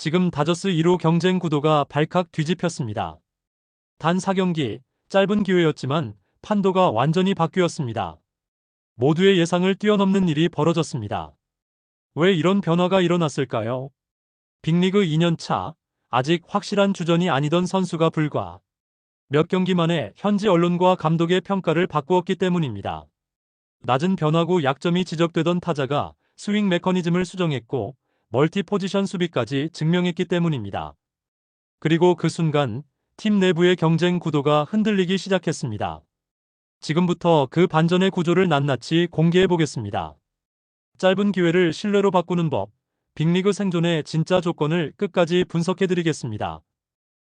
지금 다저스 1호 경쟁 구도가 발칵 뒤집혔습니다. 단 4경기, 짧은 기회였지만 판도가 완전히 바뀌었습니다. 모두의 예상을 뛰어넘는 일이 벌어졌습니다. 왜 이런 변화가 일어났을까요? 빅리그 2년차, 아직 확실한 주전이 아니던 선수가 불과 몇 경기 만에 현지 언론과 감독의 평가를 바꾸었기 때문입니다. 낮은 변화구 약점이 지적되던 타자가 스윙 메커니즘을 수정했고 멀티 포지션 수비까지 증명했기 때문입니다. 그리고 그 순간 팀 내부의 경쟁 구도가 흔들리기 시작했습니다. 지금부터 그 반전의 구조를 낱낱이 공개해 보겠습니다. 짧은 기회를 신뢰로 바꾸는 법, 빅리그 생존의 진짜 조건을 끝까지 분석해 드리겠습니다.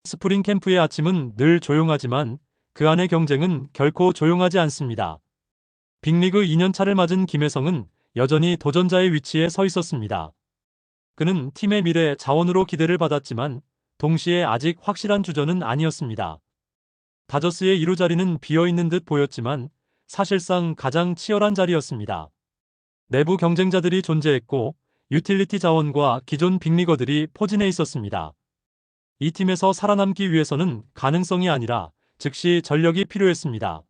스프링 캠프의 아침은 늘 조용하지만 그 안의 경쟁은 결코 조용하지 않습니다. 빅리그 2년차를 맞은 김혜성은 여전히 도전자의 위치에 서 있었습니다. 그는 팀의 미래 자원으로 기대를 받았지만 동시에 아직 확실한 주전은 아니었습니다. 다저스의 1루 자리는 비어있는 듯 보였지만 사실상 가장 치열한 자리였습니다. 내부 경쟁자들이 존재했고 유틸리티 자원과 기존 빅리거들이 포진해 있었습니다. 이 팀에서 살아남기 위해서는 가능성이 아니라 즉시 전력이 필요했습니다.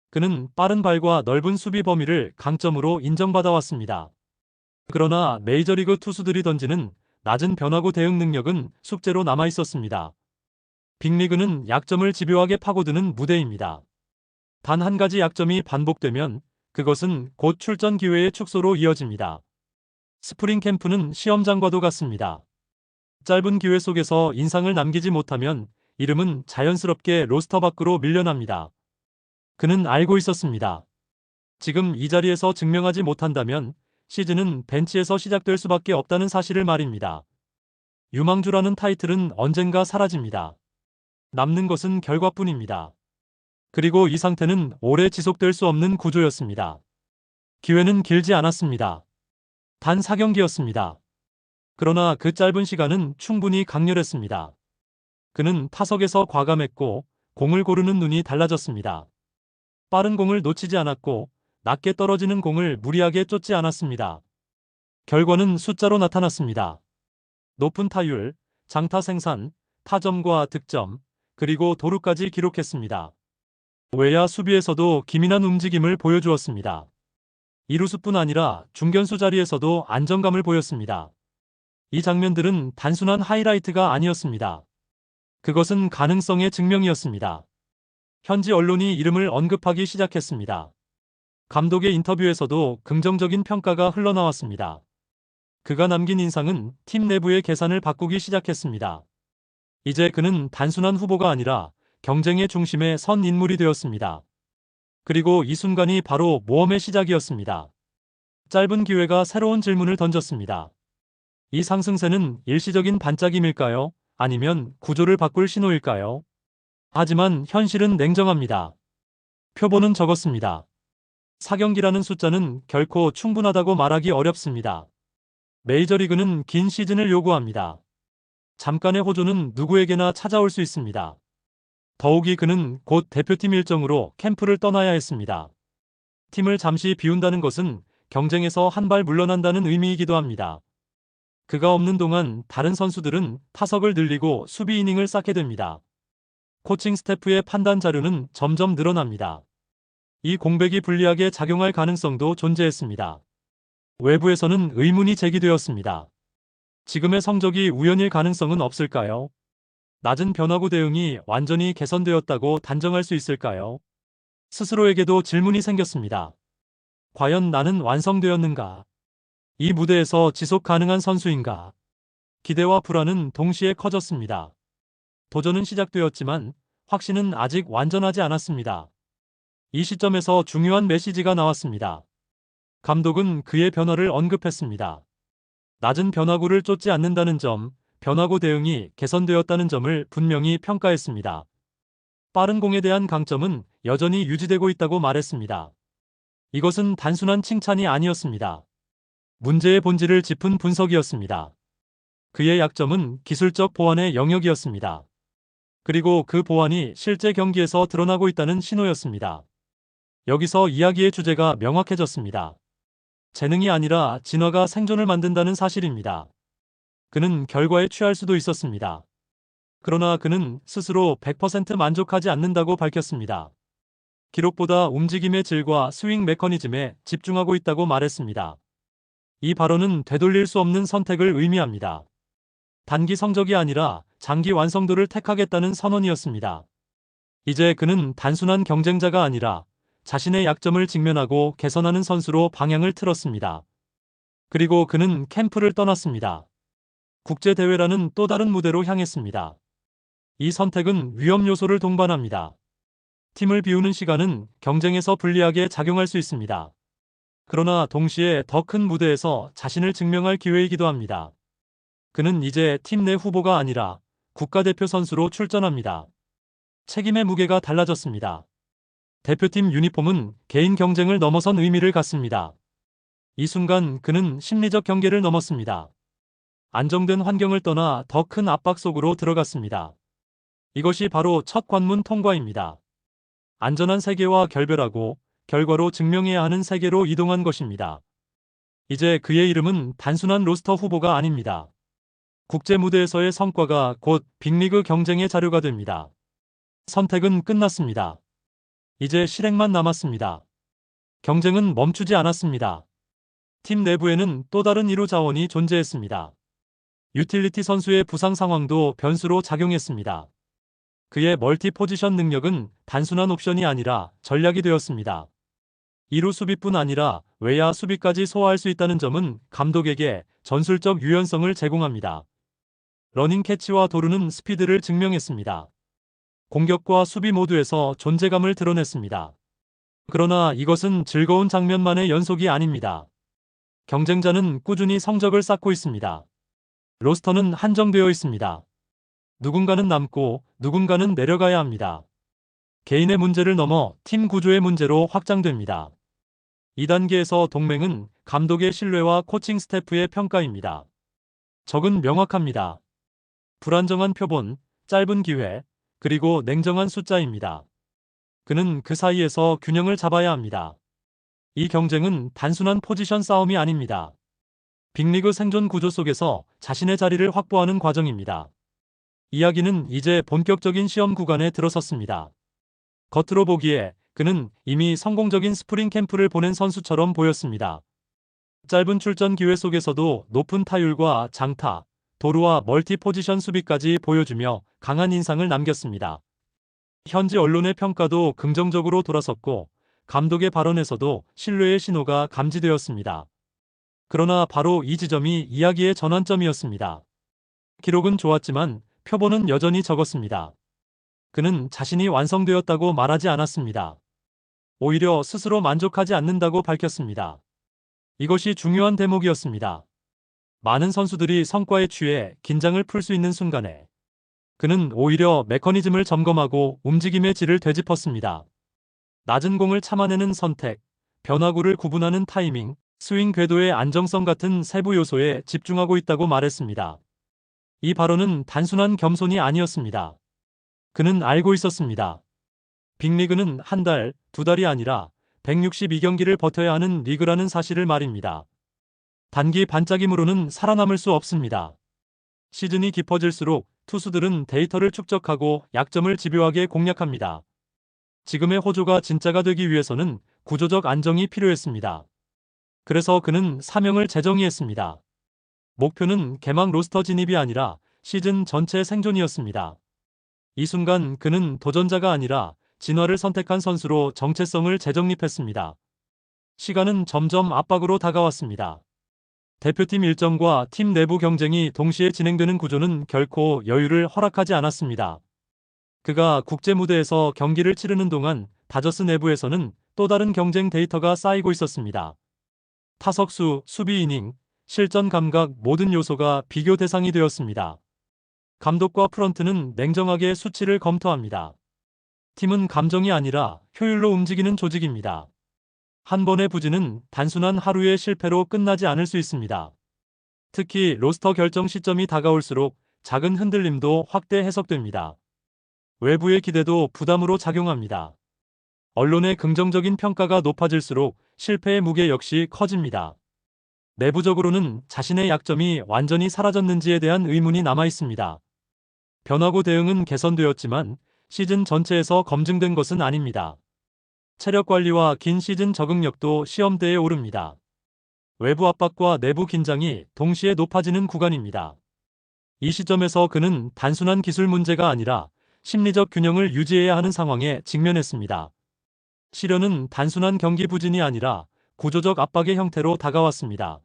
그는 빠른 발과 넓은 수비 범위를 강점으로 인정받아왔습니다. 그러나 메이저리그 투수들이 던지는 낮은 변화구 대응 능력은 숙제로 남아 있었습니다. 빅리그는 약점을 집요하게 파고드는 무대입니다. 단 한 가지 약점이 반복되면 그것은 곧 출전 기회의 축소로 이어집니다. 스프링 캠프는 시험장과도 같습니다. 짧은 기회 속에서 인상을 남기지 못하면 이름은 자연스럽게 로스터 밖으로 밀려납니다. 그는 알고 있었습니다. 지금 이 자리에서 증명하지 못한다면 시즌은 벤치에서 시작될 수밖에 없다는 사실을 말입니다. 유망주라는 타이틀은 언젠가 사라집니다. 남는 것은 결과뿐입니다. 그리고 이 상태는 오래 지속될 수 없는 구조였습니다. 기회는 길지 않았습니다. 단 4경기였습니다. 그러나 그 짧은 시간은 충분히 강렬했습니다. 그는 타석에서 과감했고 공을 고르는 눈이 달라졌습니다. 빠른 공을 놓치지 않았고 낮게 떨어지는 공을 무리하게 쫓지 않았습니다. 결과는 숫자로 나타났습니다. 높은 타율, 장타 생산, 타점과 득점, 그리고 도루까지 기록했습니다. 외야 수비에서도 기민한 움직임을 보여주었습니다. 이루수뿐 아니라 중견수 자리에서도 안정감을 보였습니다. 이 장면들은 단순한 하이라이트가 아니었습니다. 그것은 가능성의 증명이었습니다. 현지 언론이 이름을 언급하기 시작했습니다. 감독의 인터뷰에서도 긍정적인 평가가 흘러나왔습니다. 그가 남긴 인상은 팀 내부의 계산을 바꾸기 시작했습니다. 이제 그는 단순한 후보가 아니라 경쟁의 중심에 선 인물이 되었습니다. 그리고 이 순간이 바로 모험의 시작이었습니다. 짧은 기회가 새로운 질문을 던졌습니다. 이 상승세는 일시적인 반짝임일까요? 아니면 구조를 바꿀 신호일까요? 하지만 현실은 냉정합니다. 표본은 적었습니다. 4경기라는 숫자는 결코 충분하다고 말하기 어렵습니다. 메이저리그는 긴 시즌을 요구합니다. 잠깐의 호조는 누구에게나 찾아올 수 있습니다. 더욱이 그는 곧 대표팀 일정으로 캠프를 떠나야 했습니다. 팀을 잠시 비운다는 것은 경쟁에서 한 발 물러난다는 의미이기도 합니다. 그가 없는 동안 다른 선수들은 타석을 늘리고 수비 이닝을 쌓게 됩니다. 코칭 스태프의 판단 자료는 점점 늘어납니다. 이 공백이 불리하게 작용할 가능성도 존재했습니다. 외부에서는 의문이 제기되었습니다. 지금의 성적이 우연일 가능성은 없을까요? 낮은 변화구 대응이 완전히 개선되었다고 단정할 수 있을까요? 스스로에게도 질문이 생겼습니다. 과연 나는 완성되었는가? 이 무대에서 지속 가능한 선수인가? 기대와 불안은 동시에 커졌습니다. 도전은 시작되었지만 확신은 아직 완전하지 않았습니다. 이 시점에서 중요한 메시지가 나왔습니다. 감독은 그의 변화를 언급했습니다. 낮은 변화구를 쫓지 않는다는 점, 변화구 대응이 개선되었다는 점을 분명히 평가했습니다. 빠른 공에 대한 강점은 여전히 유지되고 있다고 말했습니다. 이것은 단순한 칭찬이 아니었습니다. 문제의 본질을 짚은 분석이었습니다. 그의 약점은 기술적 보완의 영역이었습니다. 그리고 그 보완이 실제 경기에서 드러나고 있다는 신호였습니다. 여기서 이야기의 주제가 명확해졌습니다. 재능이 아니라 진화가 생존을 만든다는 사실입니다. 그는 결과에 취할 수도 있었습니다. 그러나 그는 스스로 100% 만족하지 않는다고 밝혔습니다. 기록보다 움직임의 질과 스윙 메커니즘에 집중하고 있다고 말했습니다. 이 발언은 되돌릴 수 없는 선택을 의미합니다. 단기 성적이 아니라 장기 완성도를 택하겠다는 선언이었습니다. 이제 그는 단순한 경쟁자가 아니라 자신의 약점을 직면하고 개선하는 선수로 방향을 틀었습니다. 그리고 그는 캠프를 떠났습니다. 국제대회라는 또 다른 무대로 향했습니다. 이 선택은 위험 요소를 동반합니다. 팀을 비우는 시간은 경쟁에서 불리하게 작용할 수 있습니다. 그러나 동시에 더 큰 무대에서 자신을 증명할 기회이기도 합니다. 그는 이제 팀 내 후보가 아니라 국가대표 선수로 출전합니다. 책임의 무게가 달라졌습니다. 대표팀 유니폼은 개인 경쟁을 넘어선 의미를 갖습니다. 이 순간 그는 심리적 경계를 넘었습니다. 안정된 환경을 떠나 더 큰 압박 속으로 들어갔습니다. 이것이 바로 첫 관문 통과입니다. 안전한 세계와 결별하고 결과로 증명해야 하는 세계로 이동한 것입니다. 이제 그의 이름은 단순한 로스터 후보가 아닙니다. 국제 무대에서의 성과가 곧 빅리그 경쟁의 자료가 됩니다. 선택은 끝났습니다. 이제 실행만 남았습니다. 경쟁은 멈추지 않았습니다. 팀 내부에는 또 다른 1호 자원이 존재했습니다. 유틸리티 선수의 부상 상황도 변수로 작용했습니다. 그의 멀티 포지션 능력은 단순한 옵션이 아니라 전략이 되었습니다. 2루 수비뿐 아니라 외야 수비까지 소화할 수 있다는 점은 감독에게 전술적 유연성을 제공합니다. 러닝 캐치와 도루는 스피드를 증명했습니다. 공격과 수비 모두에서 존재감을 드러냈습니다. 그러나 이것은 즐거운 장면만의 연속이 아닙니다. 경쟁자는 꾸준히 성적을 쌓고 있습니다. 로스터는 한정되어 있습니다. 누군가는 남고 누군가는 내려가야 합니다. 개인의 문제를 넘어 팀 구조의 문제로 확장됩니다. 이 단계에서 동맹은 감독의 신뢰와 코칭 스태프의 평가입니다. 적은 명확합니다. 불안정한 표본, 짧은 기회, 그리고 냉정한 숫자입니다. 그는 그 사이에서 균형을 잡아야 합니다. 이 경쟁은 단순한 포지션 싸움이 아닙니다. 빅리그 생존 구조 속에서 자신의 자리를 확보하는 과정입니다. 이야기는 이제 본격적인 시험 구간에 들어섰습니다. 겉으로 보기에 그는 이미 성공적인 스프링 캠프를 보낸 선수처럼 보였습니다. 짧은 출전 기회 속에서도 높은 타율과 장타, 도루와 멀티 포지션 수비까지 보여주며 강한 인상을 남겼습니다. 현지 언론의 평가도 긍정적으로 돌아섰고 감독의 발언에서도 신뢰의 신호가 감지되었습니다. 그러나 바로 이 지점이 이야기의 전환점이었습니다. 기록은 좋았지만 표본은 여전히 적었습니다. 그는 자신이 완성되었다고 말하지 않았습니다. 오히려 스스로 만족하지 않는다고 밝혔습니다. 이것이 중요한 대목이었습니다. 많은 선수들이 성과에 취해 긴장을 풀 수 있는 순간에 그는 오히려 메커니즘을 점검하고 움직임의 질을 되짚었습니다. 낮은 공을 참아내는 선택, 변화구를 구분하는 타이밍, 스윙 궤도의 안정성 같은 세부 요소에 집중하고 있다고 말했습니다. 이 발언은 단순한 겸손이 아니었습니다. 그는 알고 있었습니다. 빅리그는 한 달, 두 달이 아니라 162경기를 버텨야 하는 리그라는 사실을 말입니다. 단기 반짝임으로는 살아남을 수 없습니다. 시즌이 깊어질수록 투수들은 데이터를 축적하고 약점을 집요하게 공략합니다. 지금의 호조가 진짜가 되기 위해서는 구조적 안정이 필요했습니다. 그래서 그는 사명을 재정의했습니다. 목표는 개막 로스터 진입이 아니라 시즌 전체 생존이었습니다. 이 순간 그는 도전자가 아니라 진화를 선택한 선수로 정체성을 재정립했습니다. 시간은 점점 압박으로 다가왔습니다. 대표팀 일정과 팀 내부 경쟁이 동시에 진행되는 구조는 결코 여유를 허락하지 않았습니다. 그가 국제 무대에서 경기를 치르는 동안 다저스 내부에서는 또 다른 경쟁 데이터가 쌓이고 있었습니다. 타석수, 수비 이닝, 실전 감각 모든 요소가 비교 대상이 되었습니다. 감독과 프런트는 냉정하게 수치를 검토합니다. 팀은 감정이 아니라 효율로 움직이는 조직입니다. 한 번의 부진은 단순한 하루의 실패로 끝나지 않을 수 있습니다. 특히 로스터 결정 시점이 다가올수록 작은 흔들림도 확대 해석됩니다. 외부의 기대도 부담으로 작용합니다. 언론의 긍정적인 평가가 높아질수록 실패의 무게 역시 커집니다. 내부적으로는 자신의 약점이 완전히 사라졌는지에 대한 의문이 남아 있습니다. 변화구 대응은 개선되었지만 시즌 전체에서 검증된 것은 아닙니다. 체력 관리와 긴 시즌 적응력도 시험대에 오릅니다. 외부 압박과 내부 긴장이 동시에 높아지는 구간입니다. 이 시점에서 그는 단순한 기술 문제가 아니라 심리적 균형을 유지해야 하는 상황에 직면했습니다. 시련은 단순한 경기 부진이 아니라 구조적 압박의 형태로 다가왔습니다.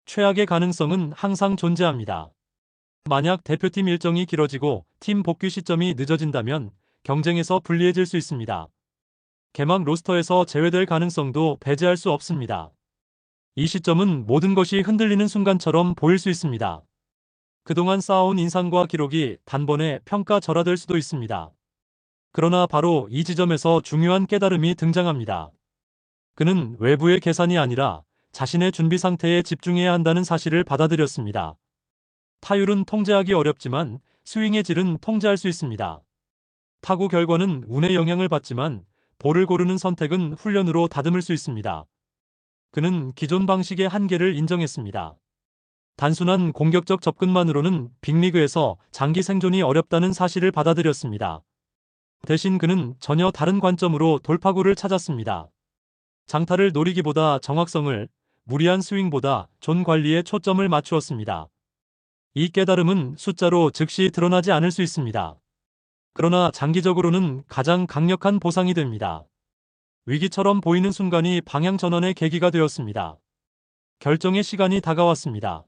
최악의 가능성은 항상 존재합니다. 만약 대표팀 일정이 길어지고 팀 복귀 시점이 늦어진다면 경쟁에서 불리해질 수 있습니다. 개막 로스터에서 제외될 가능성도 배제할 수 없습니다. 이 시점은 모든 것이 흔들리는 순간처럼 보일 수 있습니다. 그동안 쌓아온 인상과 기록이 단번에 평가절하될 수도 있습니다. 그러나 바로 이 지점에서 중요한 깨달음이 등장합니다. 그는 외부의 계산이 아니라 자신의 준비 상태에 집중해야 한다는 사실을 받아들였습니다. 타율은 통제하기 어렵지만 스윙의 질은 통제할 수 있습니다. 타구 결과는 운의 영향을 받지만 볼을 고르는 선택은 훈련으로 다듬을 수 있습니다. 그는 기존 방식의 한계를 인정했습니다. 단순한 공격적 접근만으로는 빅리그에서 장기 생존이 어렵다는 사실을 받아들였습니다. 대신 그는 전혀 다른 관점으로 돌파구를 찾았습니다. 장타를 노리기보다 정확성을, 무리한 스윙보다 존 관리에 초점을 맞추었습니다. 이 깨달음은 숫자로 즉시 드러나지 않을 수 있습니다. 그러나 장기적으로는 가장 강력한 보상이 됩니다. 위기처럼 보이는 순간이 방향 전환의 계기가 되었습니다. 결정의 시간이 다가왔습니다.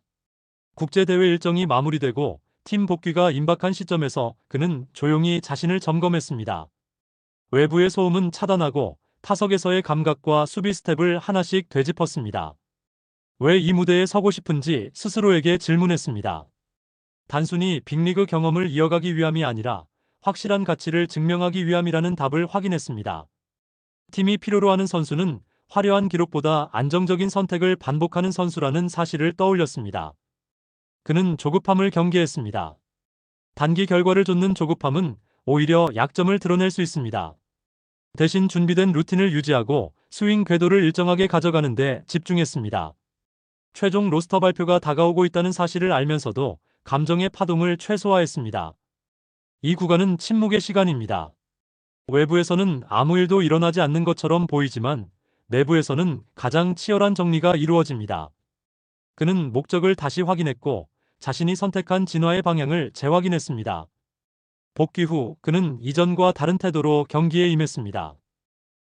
국제대회 일정이 마무리되고 팀 복귀가 임박한 시점에서 그는 조용히 자신을 점검했습니다. 외부의 소음은 차단하고 타석에서의 감각과 수비 스텝을 하나씩 되짚었습니다. 왜 이 무대에 서고 싶은지 스스로에게 질문했습니다. 단순히 빅리그 경험을 이어가기 위함이 아니라 확실한 가치를 증명하기 위함이라는 답을 확인했습니다. 팀이 필요로 하는 선수는 화려한 기록보다 안정적인 선택을 반복하는 선수라는 사실을 떠올렸습니다. 그는 조급함을 경계했습니다. 단기 결과를 쫓는 조급함은 오히려 약점을 드러낼 수 있습니다. 대신 준비된 루틴을 유지하고 스윙 궤도를 일정하게 가져가는 데 집중했습니다. 최종 로스터 발표가 다가오고 있다는 사실을 알면서도 감정의 파동을 최소화했습니다. 이 구간은 침묵의 시간입니다. 외부에서는 아무 일도 일어나지 않는 것처럼 보이지만 내부에서는 가장 치열한 정리가 이루어집니다. 그는 목적을 다시 확인했고 자신이 선택한 진화의 방향을 재확인했습니다. 복귀 후 그는 이전과 다른 태도로 경기에 임했습니다.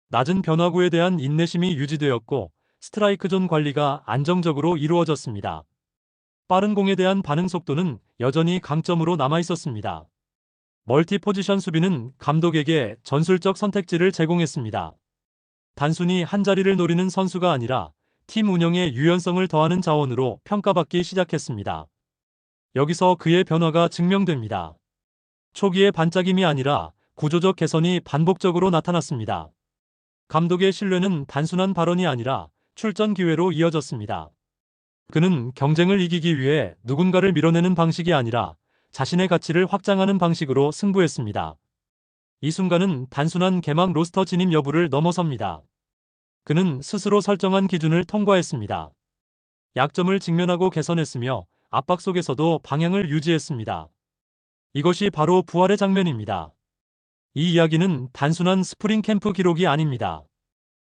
낮은 변화구에 대한 인내심이 유지되었고 스트라이크 존 관리가 안정적으로 이루어졌습니다. 빠른 공에 대한 반응 속도는 여전히 강점으로 남아 있었습니다. 멀티 포지션 수비는 감독에게 전술적 선택지를 제공했습니다. 단순히 한 자리를 노리는 선수가 아니라 팀 운영에 유연성을 더하는 자원으로 평가받기 시작했습니다. 여기서 그의 변화가 증명됩니다. 초기의 반짝임이 아니라 구조적 개선이 반복적으로 나타났습니다. 감독의 신뢰는 단순한 발언이 아니라 출전 기회로 이어졌습니다. 그는 경쟁을 이기기 위해 누군가를 밀어내는 방식이 아니라 자신의 가치를 확장하는 방식으로 승부했습니다. 이 순간은 단순한 개막 로스터 진입 여부를 넘어섭니다. 그는 스스로 설정한 기준을 통과했습니다. 약점을 직면하고 개선했으며 압박 속에서도 방향을 유지했습니다. 이것이 바로 부활의 장면입니다. 이 이야기는 단순한 스프링 캠프 기록이 아닙니다.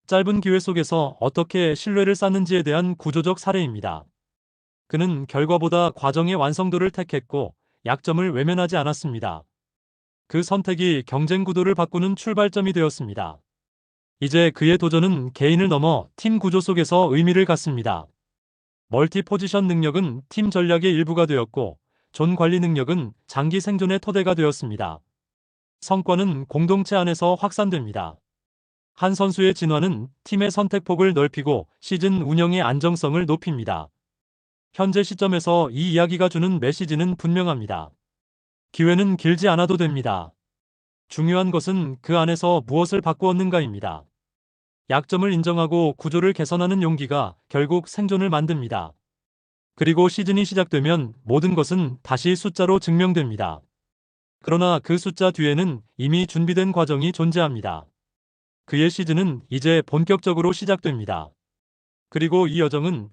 짧은 기회 속에서 어떻게 신뢰를 쌓는지에 대한 구조적 사례입니다. 그는 결과보다 과정의 완성도를 택했고 약점을 외면하지 않았습니다. 그 선택이 경쟁 구도를 바꾸는 출발점이 되었습니다. 이제 그의 도전은 개인을 넘어 팀 구조 속에서 의미를 갖습니다. 멀티 포지션 능력은 팀 전략의 일부가 되었고 존 관리 능력은 장기 생존의 토대가 되었습니다. 성과는 공동체 안에서 확산됩니다. 한 선수의 진화는 팀의 선택폭을 넓히고 시즌 운영의 안정성을 높입니다. 현재 시점에서 이 이야기가 주는 메시지는 분명합니다. 기회는 길지 않아도 됩니다. 중요한 것은 그 안에서 무엇을 바꾸었는가입니다. 약점을 인정하고 구조를 개선하는 용기가 결국 생존을 만듭니다. 그리고 시즌이 시작되면 모든 것은 다시 숫자로 증명됩니다. 그러나 그 숫자 뒤에는 이미 준비된 과정이 존재합니다. 그의 시즌은 이제 본격적으로 시작됩니다. 그리고 이 여정은